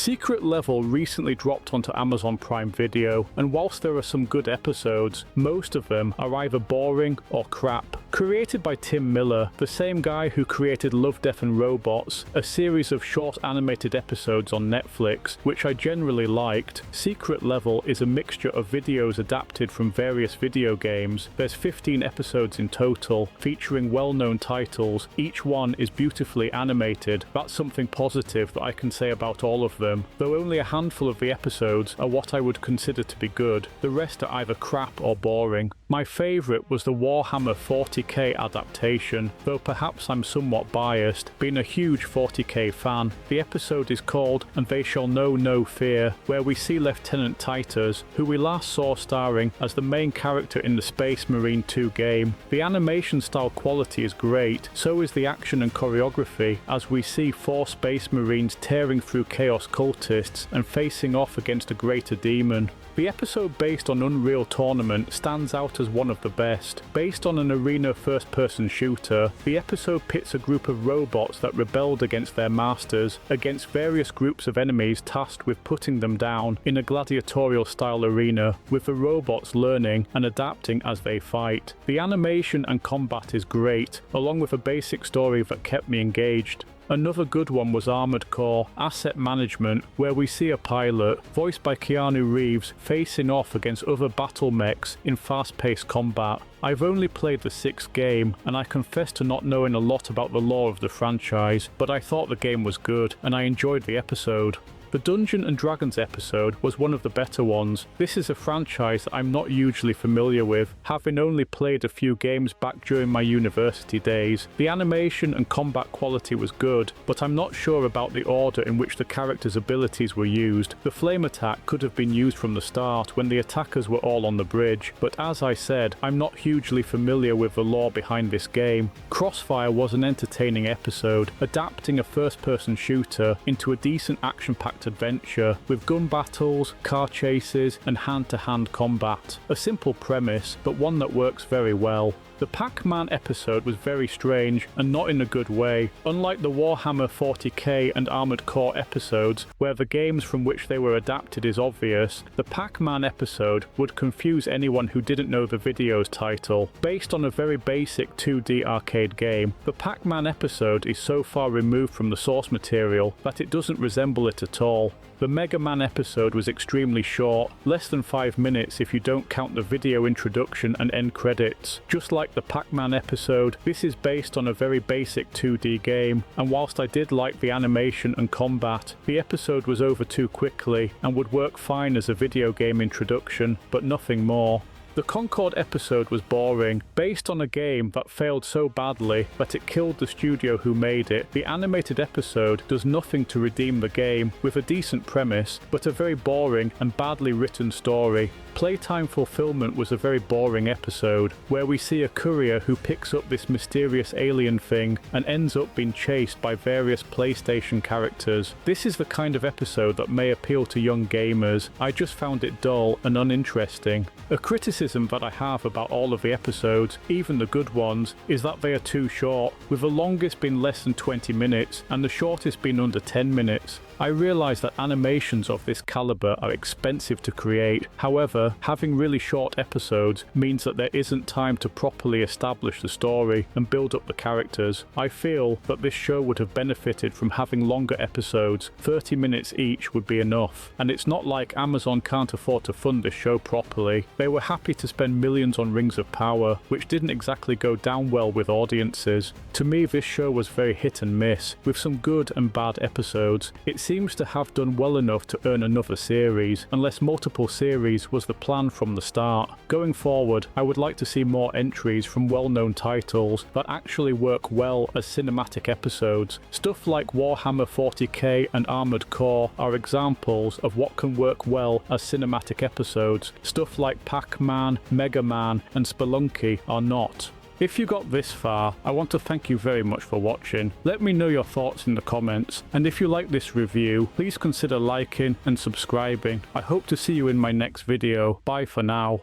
Secret Level recently dropped onto Amazon Prime Video, and whilst there are some good episodes, most of them are either boring or crap. Created by Tim Miller, the same guy who created Love, Death and Robots, a series of short animated episodes on Netflix, which I generally liked, Secret Level is a mixture of videos adapted from various video games. There's 15 episodes in total, featuring well-known titles. Each one is beautifully animated. That's something positive that I can say about all of them, though only a handful of the episodes are what I would consider to be good. The rest are either crap or boring. My favourite was the Warhammer 40k adaptation, though perhaps I'm somewhat biased, being a huge 40k fan. The episode is called And They Shall Know No Fear, where we see Lieutenant Titus, who we last saw starring as the main character in the Space Marine 2 game. The animation style quality is great, so is the action and choreography, as we see 4 Space Marines tearing through Chaos cultists and facing off against a greater demon. The episode based on Unreal Tournament stands out as one of the best. Based on an arena first-person shooter, the episode pits a group of robots that rebelled against their masters against various groups of enemies tasked with putting them down in a gladiatorial-style arena, with the robots learning and adapting as they fight. The animation and combat is great, along with a basic story that kept me engaged. Another good one was Armored Core Asset Management, where we see a pilot, voiced by Keanu Reeves, facing off against other battle mechs in fast-paced combat. I've only played the 6th game, and I confess to not knowing a lot about the lore of the franchise, but I thought the game was good, and I enjoyed the episode. The Dungeons & Dragons episode was one of the better ones. This is a franchise that I'm not hugely familiar with, having only played a few games back during my university days. The animation and combat quality was good, but I'm not sure about the order in which the characters' abilities were used. The flame attack could have been used from the start when the attackers were all on the bridge, but as I said, I'm not hugely familiar with the lore behind this game. Crossfire was an entertaining episode, adapting a first-person shooter into a decent action-packed adventure with gun battles, car chases and hand-to-hand combat. A simple premise, but one that works very well. The Pac-Man episode was very strange and not in a good way. Unlike the Warhammer 40k and Armored Core episodes, where the games from which they were adapted is obvious, the Pac-Man episode would confuse anyone who didn't know the video's title. Based on a very basic 2D arcade game, the Pac-Man episode is so far removed from the source material that it doesn't resemble it at all. The Mega Man episode was extremely short, less than 5 minutes if you don't count the video introduction and end credits. Just like the Pac-Man episode, this is based on a very basic 2D game, and whilst I did like the animation and combat, the episode was over too quickly and would work fine as a video game introduction, but nothing more. The Concord episode was boring. Based on a game that failed so badly that it killed the studio who made it, the animated episode does nothing to redeem the game, with a decent premise, but a very boring and badly written story. Playtime Fulfillment was a very boring episode, where we see a courier who picks up this mysterious alien thing and ends up being chased by various PlayStation characters. This is the kind of episode that may appeal to young gamers. I just found it dull and uninteresting. A criticism that I have about all of the episodes, even the good ones, is that they are too short, with the longest being less than 20 minutes and the shortest being under 10 minutes. I realise that animations of this calibre are expensive to create. However, having really short episodes means that there isn't time to properly establish the story and build up the characters. I feel that this show would have benefited from having longer episodes. 30 minutes each would be enough. And it's not like Amazon can't afford to fund this show properly. They were happy to spend millions on Rings of Power, which didn't exactly go down well with audiences. To me, this show was very hit and miss, with some good and bad episodes. It seems to have done well enough to earn another series, unless multiple series was the plan from the start. Going forward, I would like to see more entries from well-known titles that actually work well as cinematic episodes. Stuff like Warhammer 40k and Armored Core are examples of what can work well as cinematic episodes. Stuff like Pac-Man, Mega Man and Spelunky are not. If you got this far, I want to thank you very much for watching. Let me know your thoughts in the comments, and if you like this review, please consider liking and subscribing. I hope to see you in my next video. Bye for now.